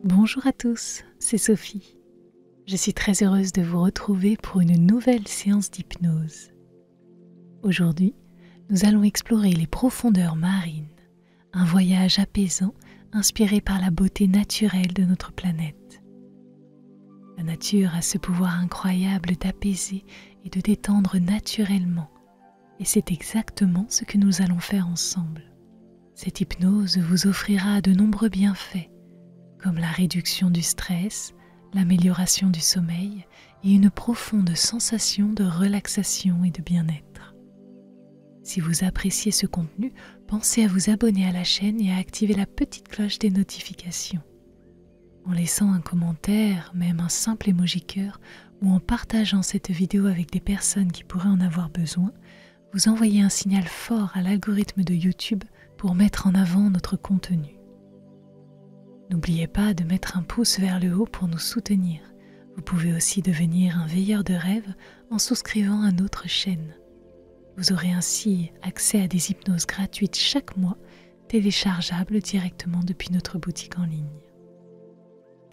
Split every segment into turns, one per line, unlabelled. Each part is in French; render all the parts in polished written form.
Bonjour à tous, c'est Sophie. Je suis très heureuse de vous retrouver pour une nouvelle séance d'hypnose. Aujourd'hui, nous allons explorer les profondeurs marines, un voyage apaisant inspiré par la beauté naturelle de notre planète. La nature a ce pouvoir incroyable d'apaiser et de détendre naturellement, et c'est exactement ce que nous allons faire ensemble. Cette hypnose vous offrira de nombreux bienfaits, comme la réduction du stress, l'amélioration du sommeil et une profonde sensation de relaxation et de bien-être. Si vous appréciez ce contenu, pensez à vous abonner à la chaîne et à activer la petite cloche des notifications. En laissant un commentaire, même un simple emoji cœur, ou en partageant cette vidéo avec des personnes qui pourraient en avoir besoin, vous envoyez un signal fort à l'algorithme de YouTube pour mettre en avant notre contenu. N'oubliez pas de mettre un pouce vers le haut pour nous soutenir. Vous pouvez aussi devenir un veilleur de rêve en souscrivant à notre chaîne. Vous aurez ainsi accès à des hypnoses gratuites chaque mois, téléchargeables directement depuis notre boutique en ligne.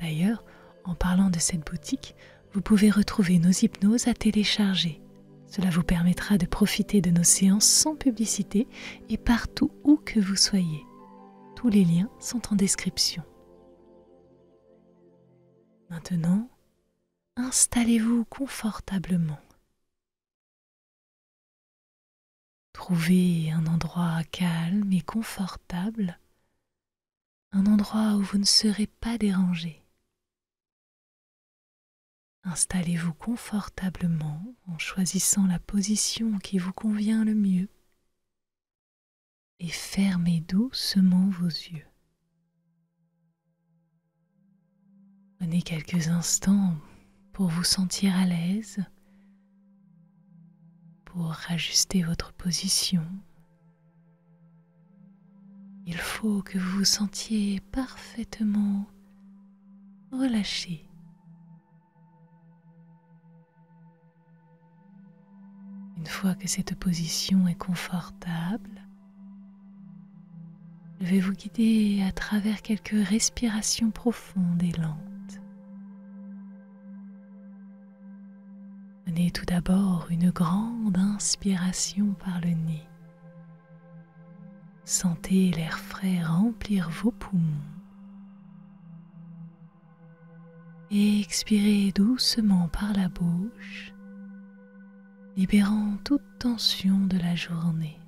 D'ailleurs, en parlant de cette boutique, vous pouvez retrouver nos hypnoses à télécharger. Cela vous permettra de profiter de nos séances sans publicité et partout où que vous soyez. Tous les liens sont en description. Maintenant, installez-vous confortablement. Trouvez un endroit calme et confortable, un endroit où vous ne serez pas dérangé. Installez-vous confortablement en choisissant la position qui vous convient le mieux et fermez doucement vos yeux. Prenez quelques instants pour vous sentir à l'aise, pour ajuster votre position. Il faut que vous vous sentiez parfaitement relâché. Une fois que cette position est confortable, je vais vous guider à travers quelques respirations profondes et lentes. Prenez tout d'abord une grande inspiration par le nez. Sentez l'air frais remplir vos poumons. Et expirez doucement par la bouche, libérant toute tension de la journée.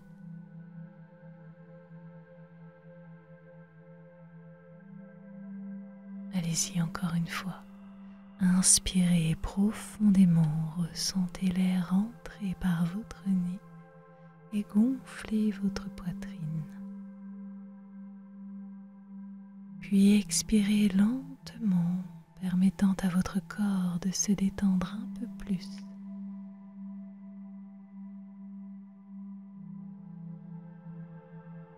Allez-y encore une fois. Inspirez profondément, ressentez l'air entrer par votre nez et gonfler votre poitrine. Puis expirez lentement, permettant à votre corps de se détendre un peu plus.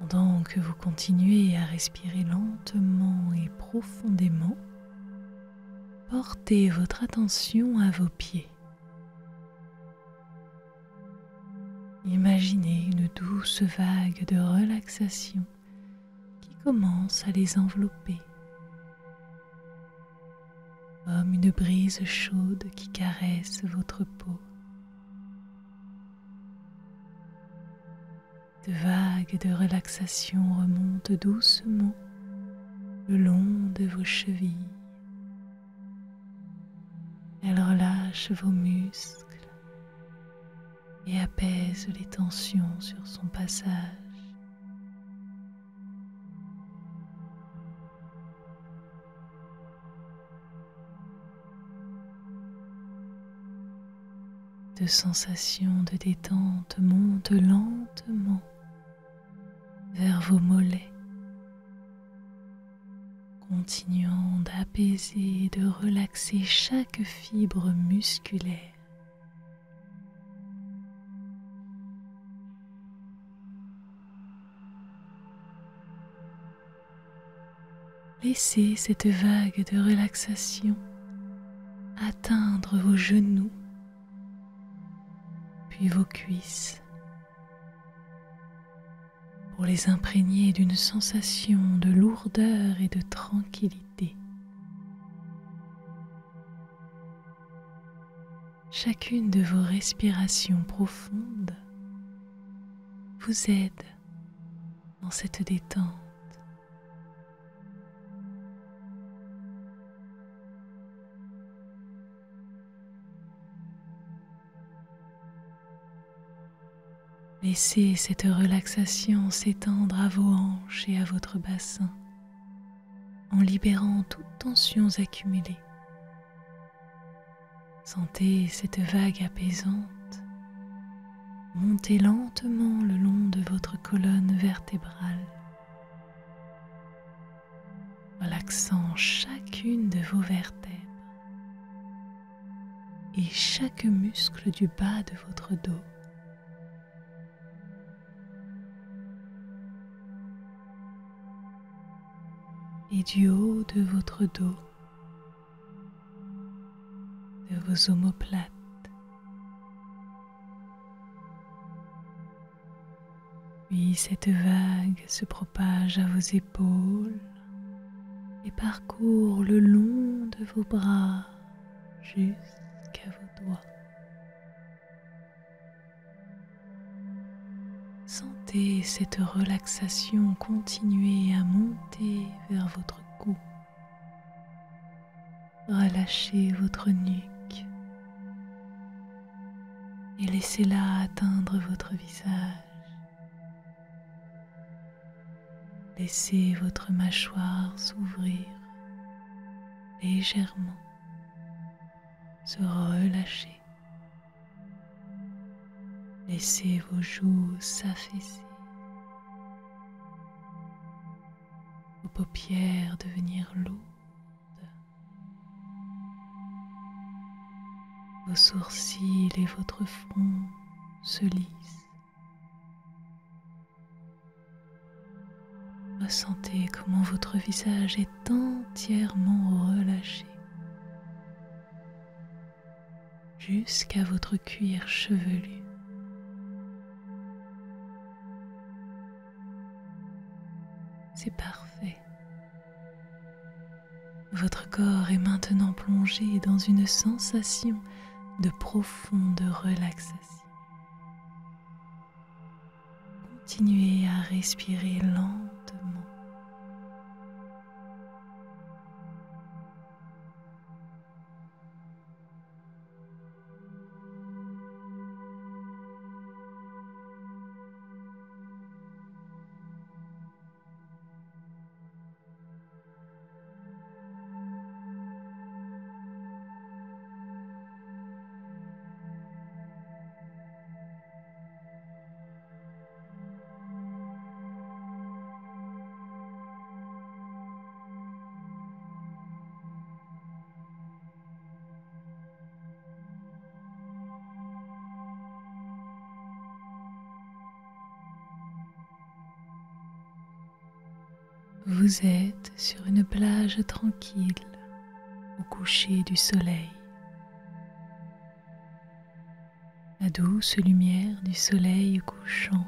Pendant que vous continuez à respirer lentement et profondément, portez votre attention à vos pieds. Imaginez une douce vague de relaxation qui commence à les envelopper, comme une brise chaude qui caresse votre peau. De vagues de relaxation remontent doucement le long de vos chevilles. Elles relâchent vos muscles et apaisent les tensions sur son passage. De sensations de détente montent lentement vers vos mollets, continuant d'apaiser et de relaxer chaque fibre musculaire. Laissez cette vague de relaxation atteindre vos genoux, puis vos cuisses, pour les imprégner d'une sensation de lourdeur et de tranquillité. Chacune de vos respirations profondes vous aide dans cette détente. Laissez cette relaxation s'étendre à vos hanches et à votre bassin en libérant toutes tensions accumulées. Sentez cette vague apaisante monter lentement le long de votre colonne vertébrale, relaxant chacune de vos vertèbres et chaque muscle du bas de votre dos. Et du haut de votre dos, de vos omoplates, puis cette vague se propage à vos épaules et parcourt le long de vos bras jusqu'à vos doigts. Sentez cette relaxation continuer à monter vers votre cou. Relâchez votre nuque et laissez-la atteindre votre visage. Laissez votre mâchoire s'ouvrir légèrement, se relâcher. Laissez vos joues s'affaisser, vos paupières devenir lourdes, vos sourcils et votre front se lissent. Ressentez comment votre visage est entièrement relâché jusqu'à votre cuir chevelu. C'est parfait. Votre corps est maintenant plongé dans une sensation de profonde relaxation. Continuez à respirer lentement. Vous êtes sur une plage tranquille au coucher du soleil. La douce lumière du soleil couchant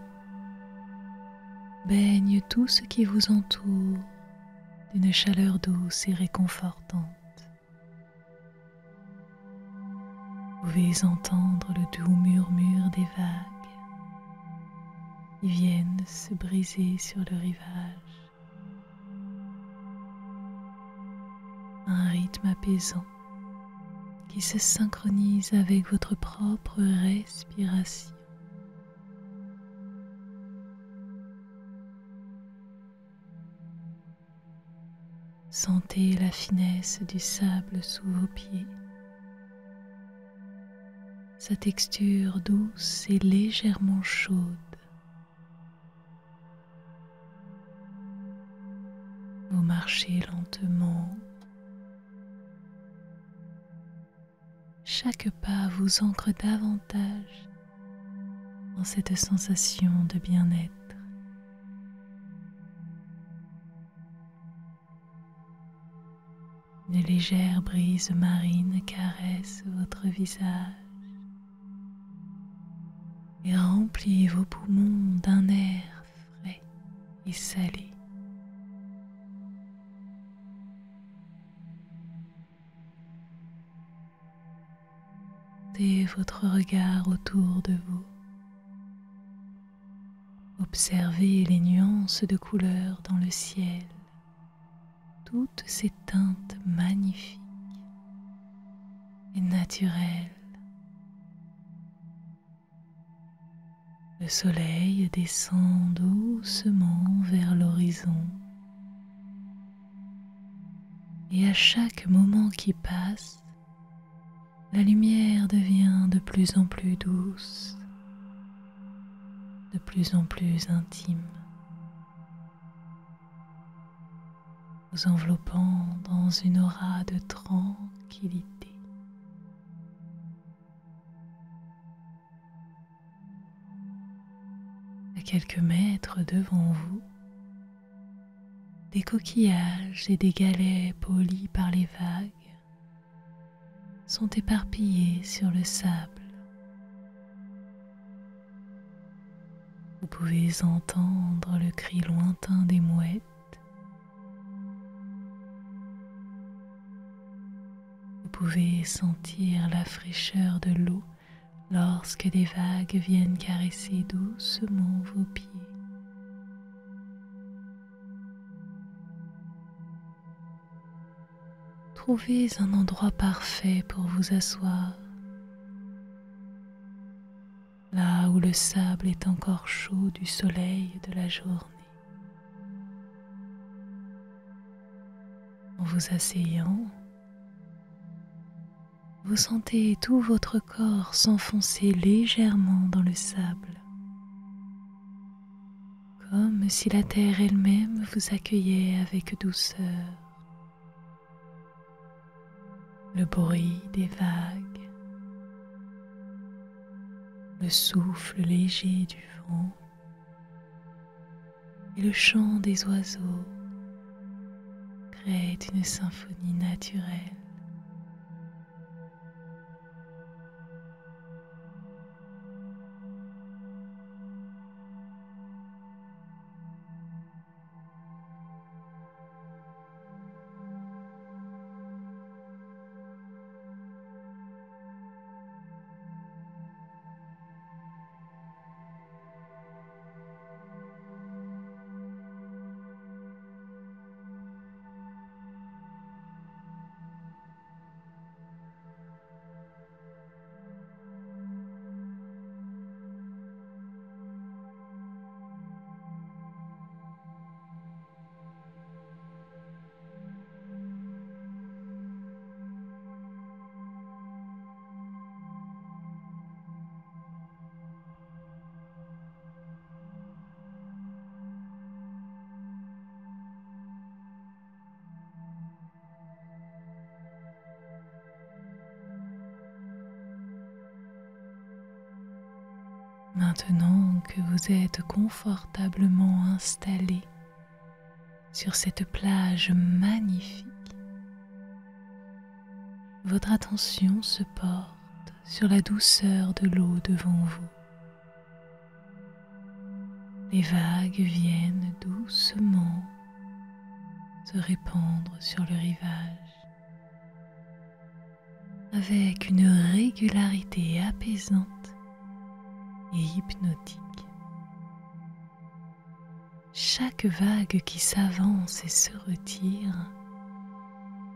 baigne tout ce qui vous entoure d'une chaleur douce et réconfortante. Vous pouvez entendre le doux murmure des vagues qui viennent se briser sur le rivage. Un rythme apaisant qui se synchronise avec votre propre respiration. Sentez la finesse du sable sous vos pieds, sa texture douce et légèrement chaude. Vous marchez lentement. Chaque pas vous ancre davantage dans cette sensation de bien-être. Une légère brise marine caresse votre visage et remplit vos poumons d'un air frais et salé. Portez votre regard autour de vous. Observez les nuances de couleurs dans le ciel, toutes ces teintes magnifiques et naturelles. Le soleil descend doucement vers l'horizon et à chaque moment qui passe, la lumière devient de plus en plus douce, de plus en plus intime, vous enveloppant dans une aura de tranquillité. À quelques mètres devant vous, des coquillages et des galets polis par les vagues sont éparpillés sur le sable. Vous pouvez entendre le cri lointain des mouettes. Vous pouvez sentir la fraîcheur de l'eau lorsque des vagues viennent caresser doucement vos pieds. Trouvez un endroit parfait pour vous asseoir, là où le sable est encore chaud du soleil de la journée. En vous asseyant, vous sentez tout votre corps s'enfoncer légèrement dans le sable, comme si la terre elle-même vous accueillait avec douceur. Le bruit des vagues, le souffle léger du vent et le chant des oiseaux créent une symphonie naturelle. Maintenant que vous êtes confortablement installé sur cette plage magnifique, votre attention se porte sur la douceur de l'eau devant vous. Les vagues viennent doucement se répandre sur le rivage avec une régularité apaisante et hypnotique. Chaque vague qui s'avance et se retire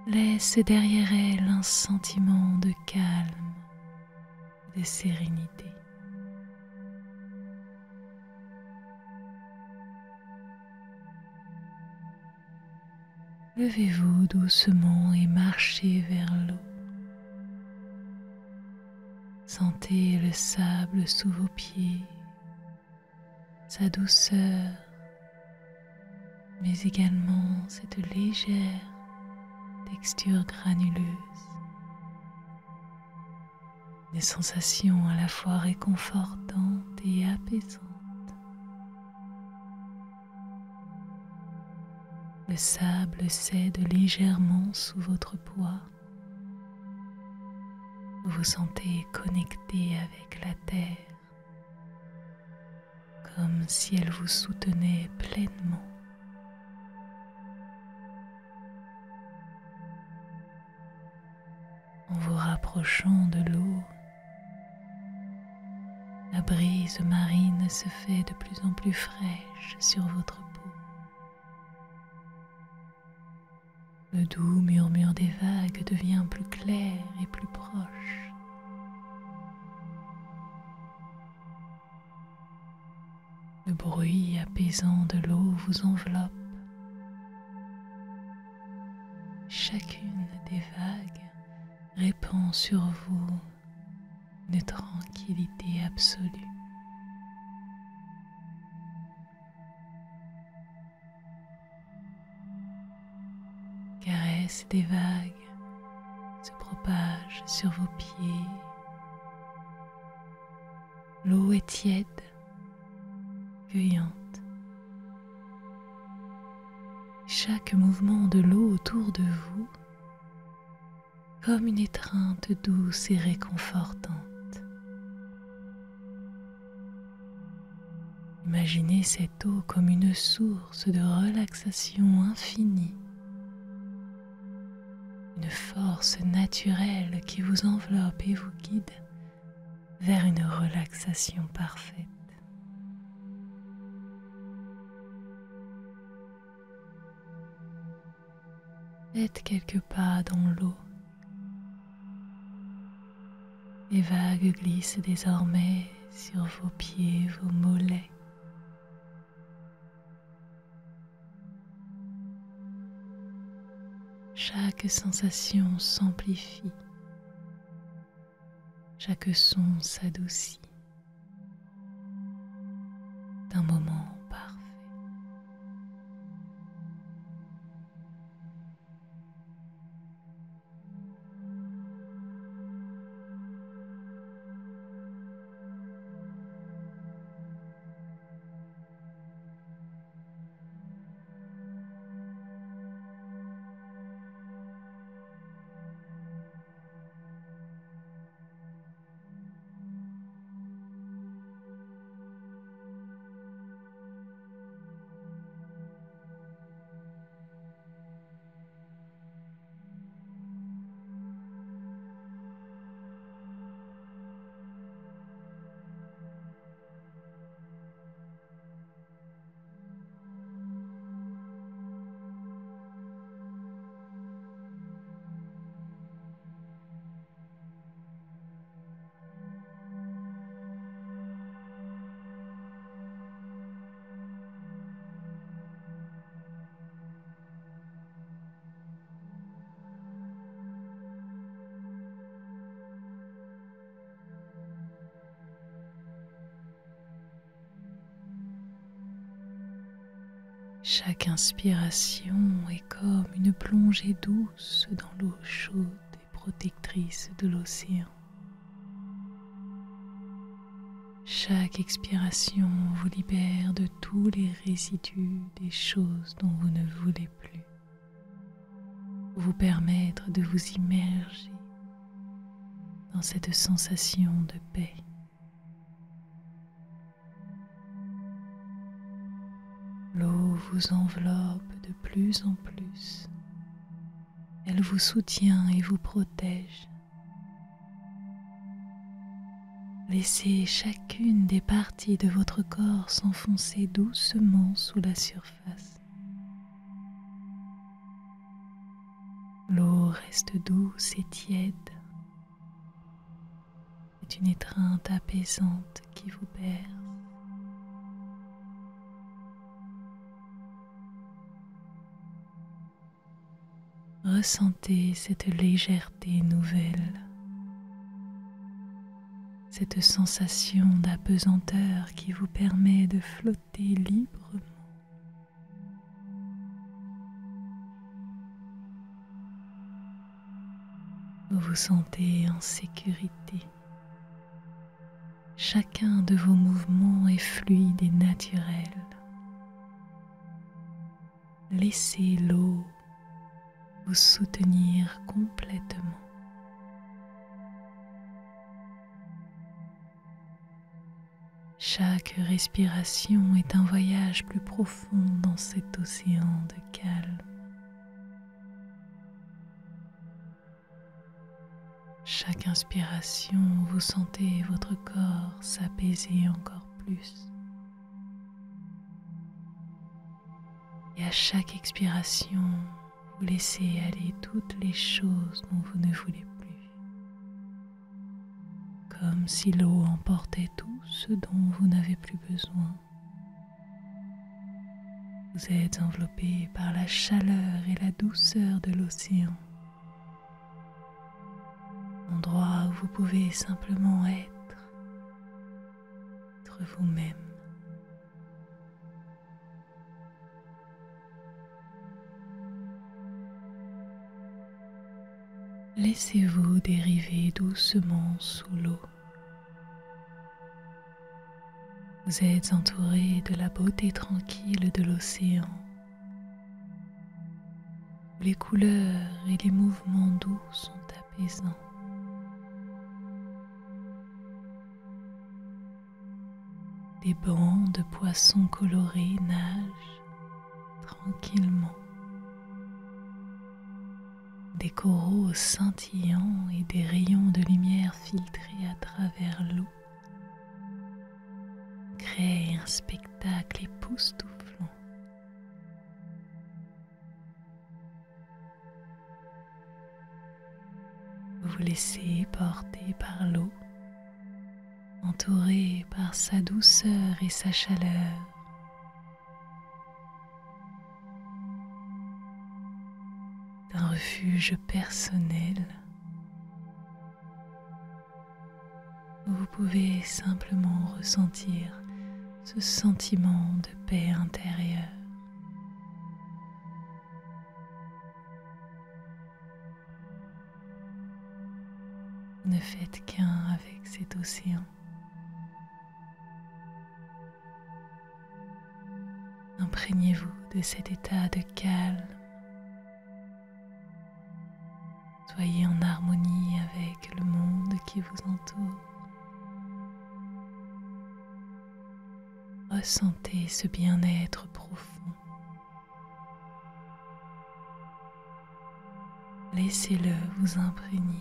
laisse derrière elle un sentiment de calme et de sérénité. Levez-vous doucement et marchez vers l'eau. Sentez le sable sous vos pieds, sa douceur, mais également cette légère texture granuleuse. Des sensations à la fois réconfortantes et apaisantes. Le sable cède légèrement sous votre poids. Vous vous sentez connecté avec la terre, comme si elle vous soutenait pleinement. En vous rapprochant de l'eau, La brise marine se fait de plus en plus fraîche sur votre peau. Le doux murmure des vagues devient plus clair et plus proche. Le bruit apaisant de l'eau vous enveloppe. Chacune des vagues répand sur vous une tranquillité absolue. Caresse des vagues se propage sur vos pieds. L'eau est tiède, cueillante. Chaque mouvement de l'eau autour de vous, comme une étreinte douce et réconfortante. Imaginez cette eau comme une source de relaxation infinie, une force naturelle qui vous enveloppe et vous guide vers une relaxation parfaite. Faites quelques pas dans l'eau. Les vagues glissent désormais sur vos pieds, vos mollets. Chaque sensation s'amplifie, chaque son s'adoucit. D'un moment parfait. Chaque inspiration est comme une plongée douce dans l'eau chaude et protectrice de l'océan. Chaque expiration vous libère de tous les résidus des choses dont vous ne voulez plus, pour vous permettre de vous immerger dans cette sensation de paix. L'eau vous enveloppe de plus en plus. Elle vous soutient et vous protège. Laissez chacune des parties de votre corps s'enfoncer doucement sous la surface. L'eau reste douce et tiède. C'est une étreinte apaisante qui vous berce. Ressentez cette légèreté nouvelle, cette sensation d'apesanteur qui vous permet de flotter librement. Vous vous sentez en sécurité. Chacun de vos mouvements est fluide et naturel. Laissez l'eau vous soutenir complètement. Chaque respiration est un voyage plus profond dans cet océan de calme. chaque inspiration, vous sentez votre corps s'apaiser encore plus. Et à chaque expiration, vous laissez aller toutes les choses dont vous ne voulez plus. Comme si l'eau emportait tout ce dont vous n'avez plus besoin. Vous êtes enveloppé par la chaleur et la douceur de l'océan. Endroit où vous pouvez simplement être vous-même. Laissez-vous dériver doucement sous l'eau. Vous êtes entouré de la beauté tranquille de l'océan. Les couleurs et les mouvements doux sont apaisants. Des bancs de poissons colorés nagent tranquillement. Des coraux scintillants et des rayons de lumière filtrés à travers l'eau créent un spectacle époustouflant. Vous vous laissez porter par l'eau, entouré par sa douceur et sa chaleur. Un refuge personnel où vous pouvez simplement ressentir ce sentiment de paix intérieure. Vous ne faites qu'un avec cet océan. Imprégnez-vous de cet état de calme. Soyez en harmonie avec le monde qui vous entoure. Ressentez ce bien-être profond. Laissez-le vous imprégner.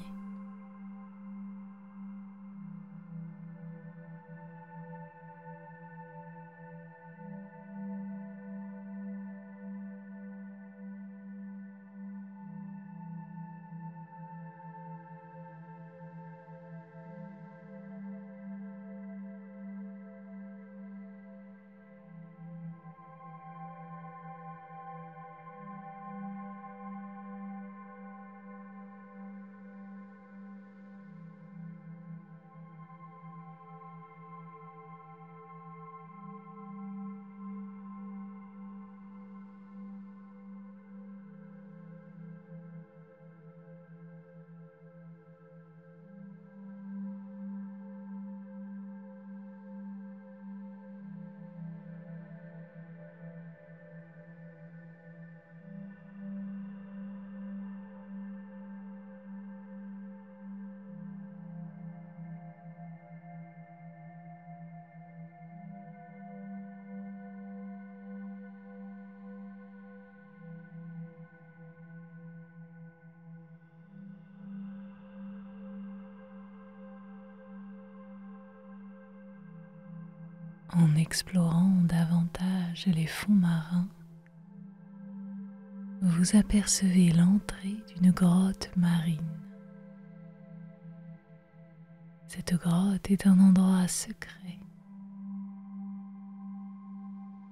En explorant davantage les fonds marins, vous apercevez l'entrée d'une grotte marine. Cette grotte est un endroit secret,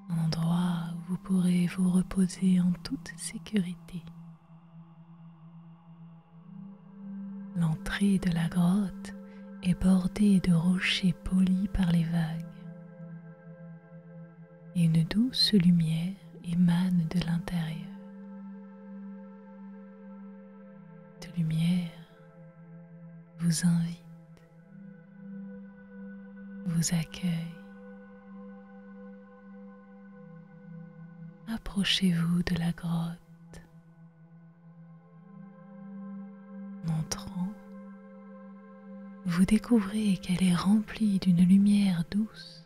un endroit où vous pourrez vous reposer en toute sécurité. L'entrée de la grotte est bordée de rochers polis par les vagues. Et une douce lumière émane de l'intérieur. Cette lumière vous invite, vous accueille. Approchez-vous de la grotte. En entrant, vous découvrez qu'elle est remplie d'une lumière douce.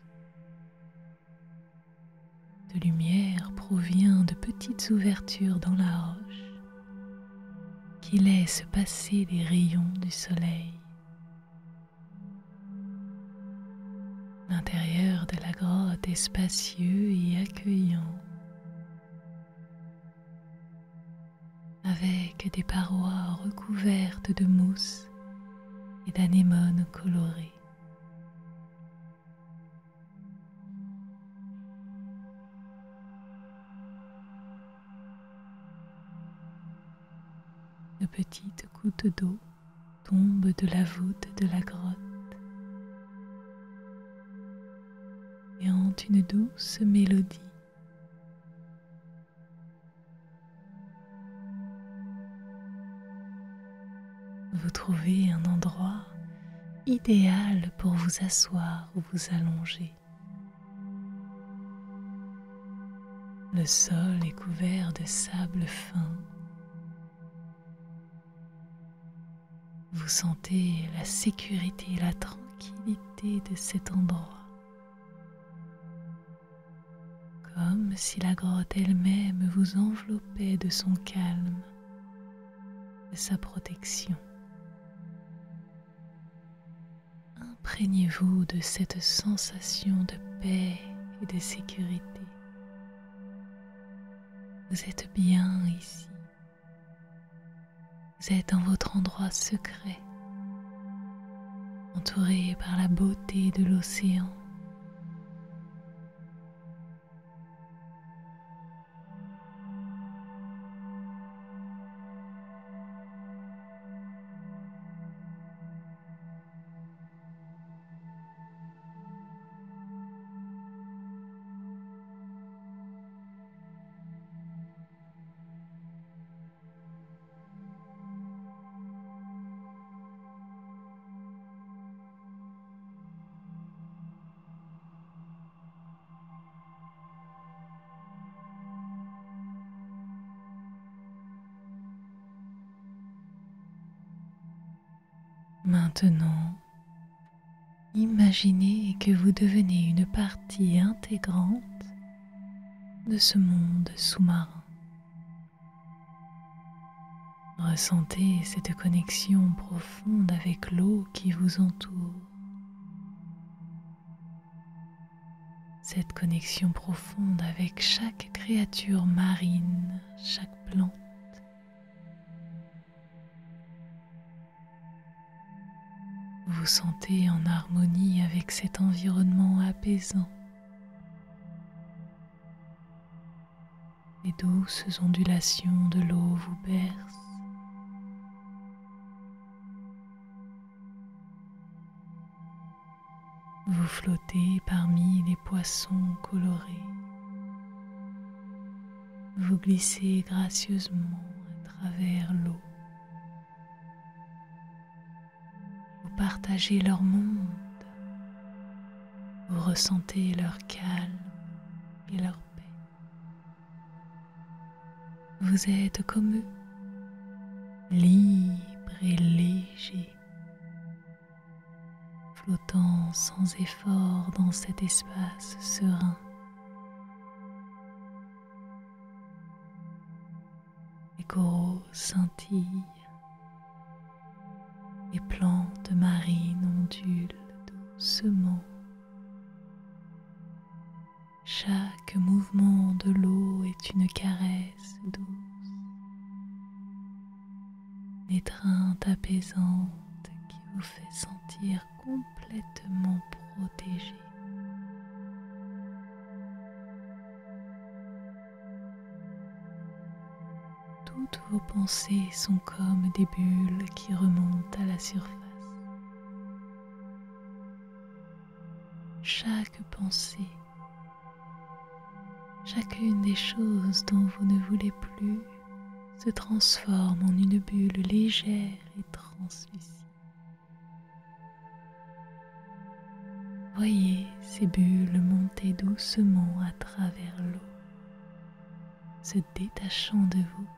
De lumière provient de petites ouvertures dans la roche qui qui laisse passer les rayons du soleil. L'intérieur de la grotte est spacieux et accueillant, avec des parois recouvertes de mousse et d'anémones colorées. De petites gouttes d'eau tombent de la voûte de la grotte et ont une douce mélodie. Vous trouvez un endroit idéal pour vous asseoir ou vous allonger. Le sol est couvert de sable fin. Vous sentez la sécurité et la tranquillité de cet endroit, comme si la grotte elle-même vous enveloppait de son calme, de sa protection. Imprégnez-vous de cette sensation de paix et de sécurité. Vous êtes bien ici. Vous êtes dans votre endroit secret, entouré par la beauté de l'océan. Maintenant, imaginez que vous devenez une partie intégrante de ce monde sous-marin. Ressentez cette connexion profonde avec l'eau qui vous entoure. Cette connexion profonde avec chaque créature marine, chaque plante. Vous vous sentez en harmonie avec cet environnement apaisant. Les douces ondulations de l'eau vous bercent. Vous flottez parmi les poissons colorés. Vous glissez gracieusement à travers l'eau. Vous partagez leur monde. Vous ressentez leur calme et leur paix. Vous êtes comme eux, libre et léger, flottant sans effort dans cet espace serein. Les coraux scintillent, les plantes marines ondulent doucement. Chaque mouvement de l'eau est une caresse douce, une étreinte apaisante qui vous fait sentir complètement protégé. Toutes vos pensées sont comme des bulles qui remontent à la surface. Chaque pensée, chacune des choses dont vous ne voulez plus se transforme en une bulle légère et translucide. Voyez ces bulles monter doucement à travers l'eau, se détachant de vous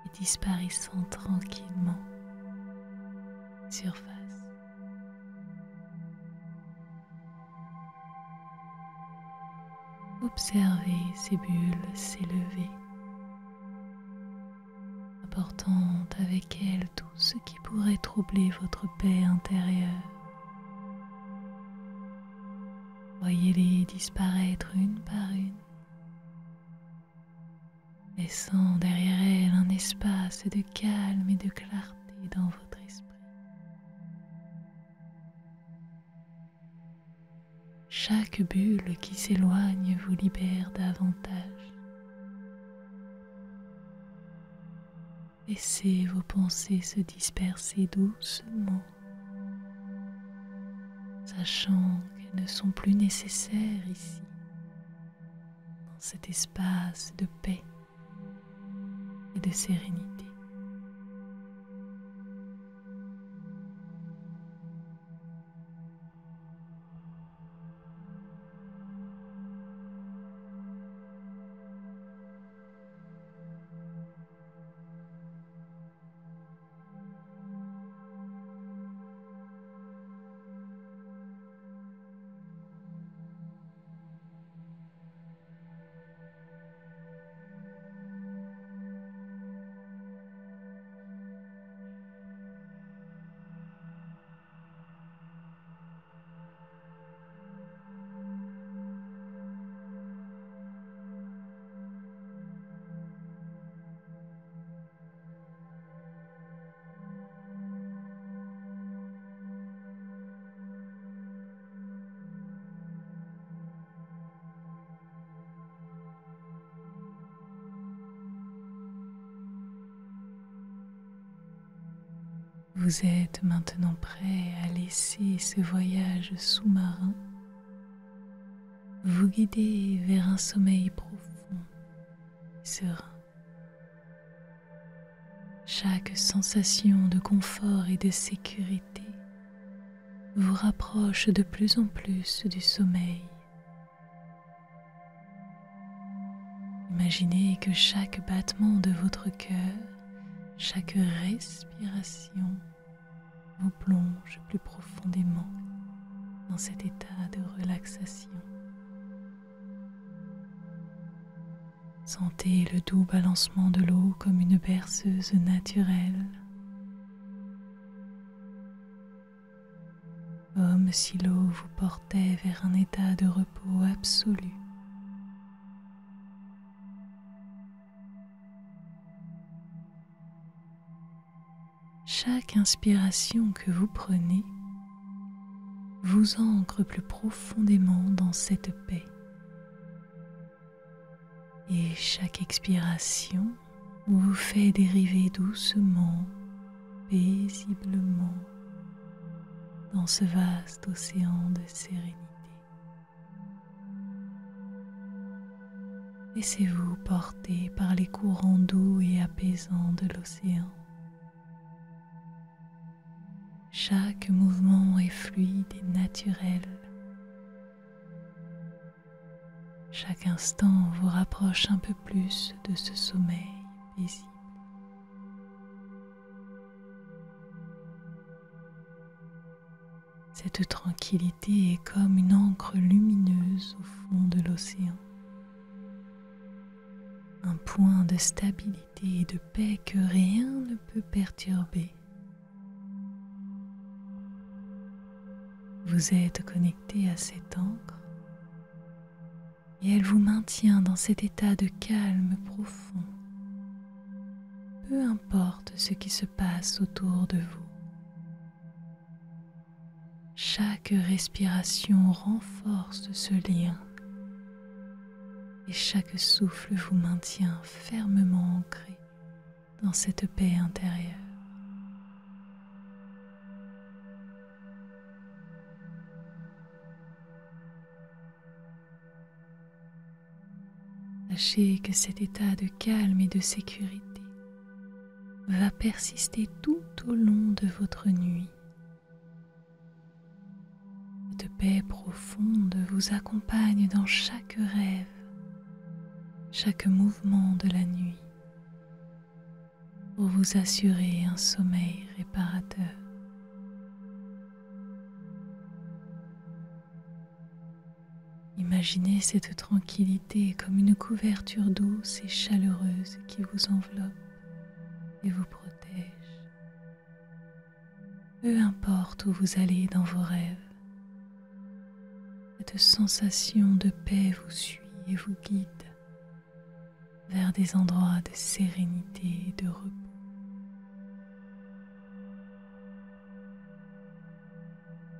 et disparaissant tranquillement. Surface. Observez ces bulles s'élever, apportant transportant avec elle tout ce qui pourrait troubler votre paix intérieure. Voyez-les disparaître une par une, laissant derrière elles un espace de calme et de clarté dans votre esprit. Chaque bulle qui s'éloigne vous libère davantage. Laissez vos pensées se disperser doucement, sachant qu'elles ne sont plus nécessaires ici, dans cet espace de paix et de sérénité. Vous êtes maintenant prêt à laisser ce voyage sous-marin vous guider vers un sommeil profond et serein. Chaque sensation de confort et de sécurité vous rapproche de plus en plus du sommeil. Imaginez que chaque battement de votre cœur, chaque respiration vous plonge plus profondément dans cet état de relaxation. Sentez le doux balancement de l'eau comme une berceuse naturelle, comme si l'eau vous portait vers un état de repos absolu. Chaque inspiration que vous prenez vous ancre plus profondément dans cette paix. Et chaque expiration vous fait dériver doucement, paisiblement dans ce vaste océan de sérénité. Laissez-vous porter par les courants doux et apaisants de l'océan. Chaque mouvement est fluide et naturel. Chaque instant vous rapproche un peu plus de ce sommeil paisible. Cette tranquillité est comme une encre lumineuse au fond de l'océan. Un point de stabilité et de paix que rien ne peut perturber. Vous êtes connecté à cette encre et elle vous maintient dans cet état de calme profond, peu importe ce qui se passe autour de vous. Chaque respiration renforce ce lien et chaque souffle vous maintient fermement ancré dans cette paix intérieure. Sachez que cet état de calme et de sécurité va persister tout au long de votre nuit. Cette paix profonde vous accompagne dans chaque rêve, chaque mouvement de la nuit, pour vous assurer un sommeil réparateur. Imaginez cette tranquillité comme une couverture douce et chaleureuse qui vous enveloppe et vous protège. Peu importe où vous allez dans vos rêves, cette sensation de paix vous suit et vous guide vers des endroits de sérénité et de repos.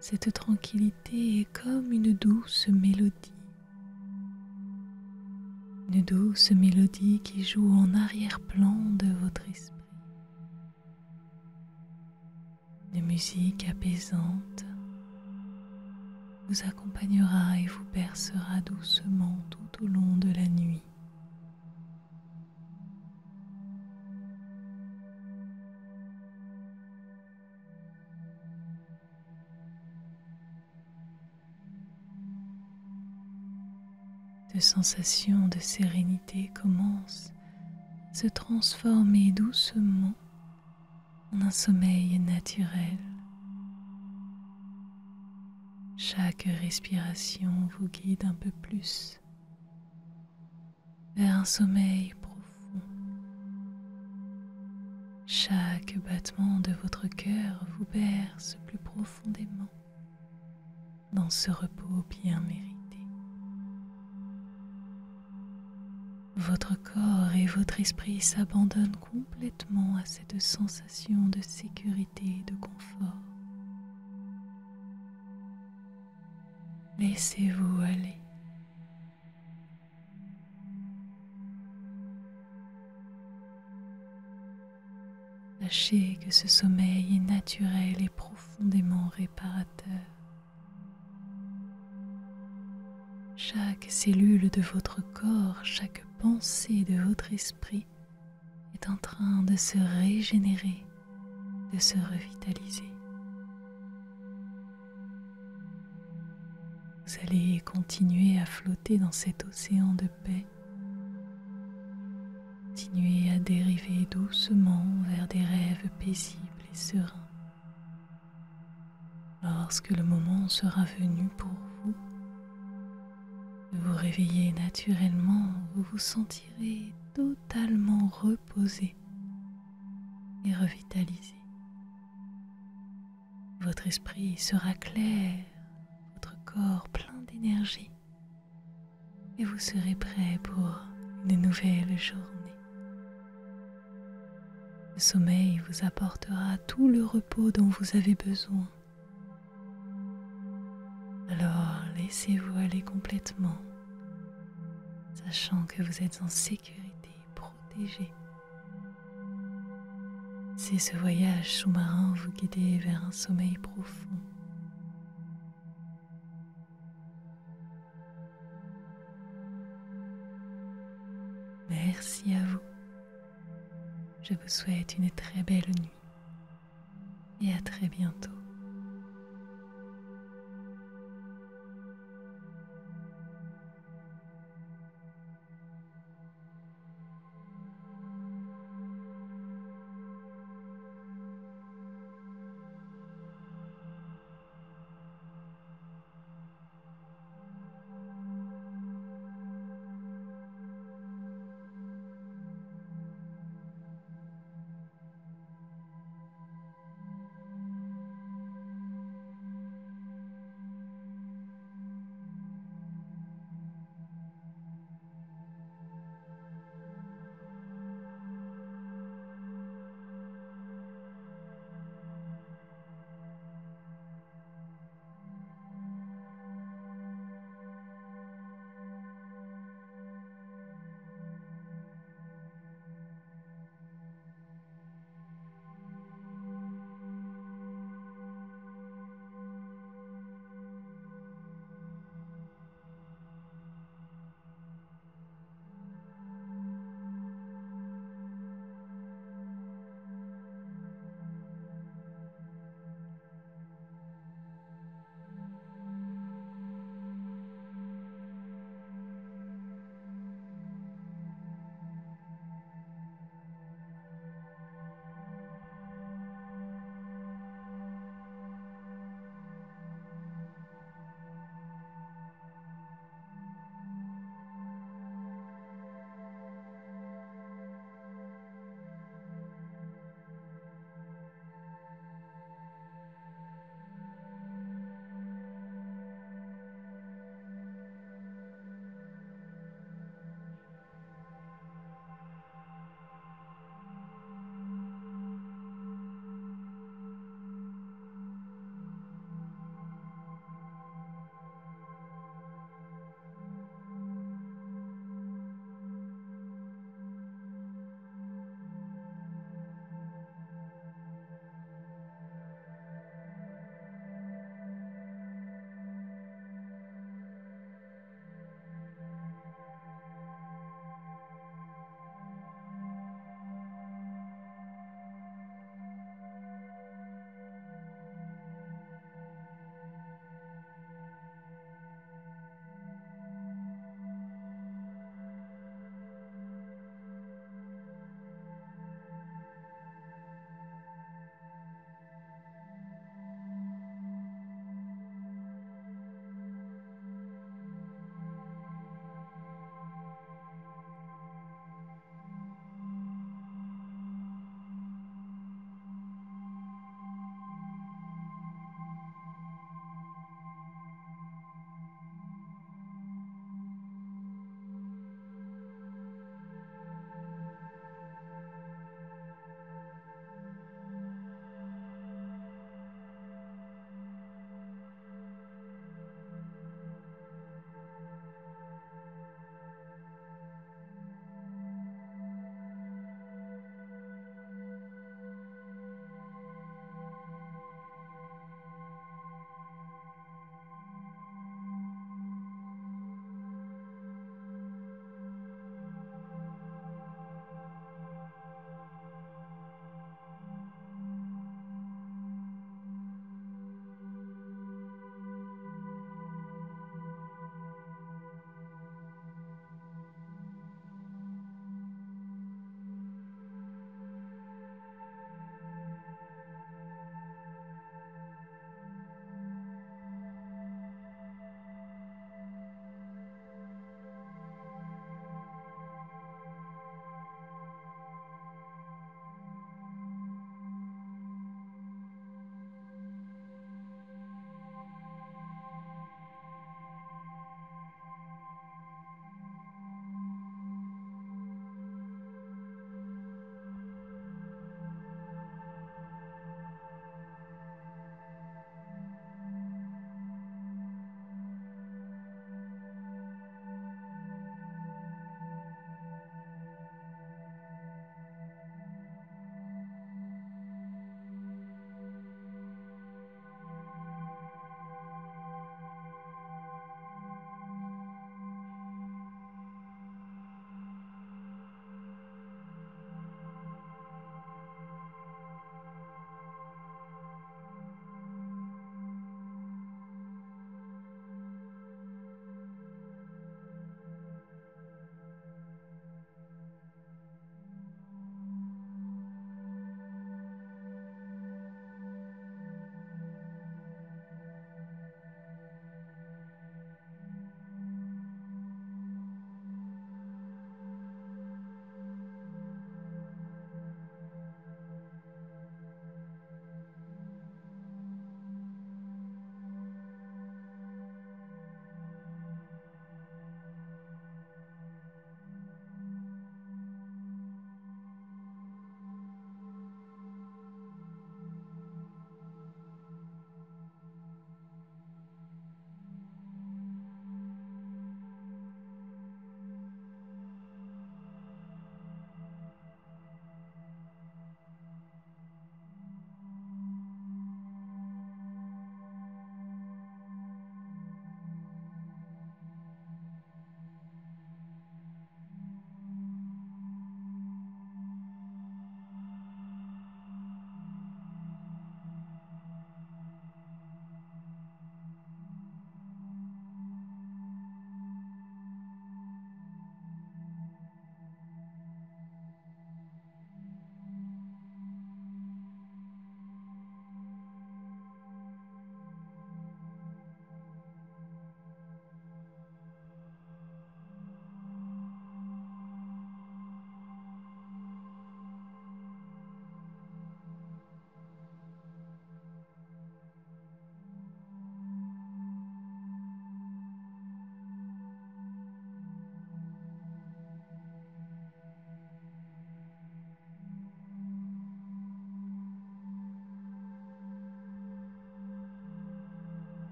Cette tranquillité est comme une douce mélodie qui joue en arrière-plan de votre esprit. Une musique apaisante vous accompagnera et vous bercera doucement tout au long de la nuit. Cette sensation de sérénité commence à se transformer doucement en un sommeil naturel. Chaque respiration vous guide un peu plus vers un sommeil profond. Chaque battement de votre cœur vous berce plus profondément dans ce repos bien mérité. Votre corps et votre esprit s'abandonnent complètement à cette sensation de sécurité et de confort. Laissez-vous aller. Sachez que ce sommeil est naturel et profondément réparateur. Chaque cellule de votre corps, chaque pensée de votre esprit est en train de se régénérer, de se revitaliser. Vous allez continuer à flotter dans cet océan de paix. Continuez à dériver doucement vers des rêves paisibles et sereins. Lorsque le moment sera venu pour vous de vous réveiller naturellement, vous vous sentirez totalement reposé et revitalisé. Votre esprit sera clair, votre corps plein d'énergie et vous serez prêt pour une nouvelle journée. Le sommeil vous apportera tout le repos dont vous avez besoin. Alors laissez-vous aller complètement, sachant que vous êtes en sécurité, protégé. C'est ce voyage sous-marin vous guider vers un sommeil profond. Merci à vous. Je vous souhaite une très belle nuit et à très bientôt.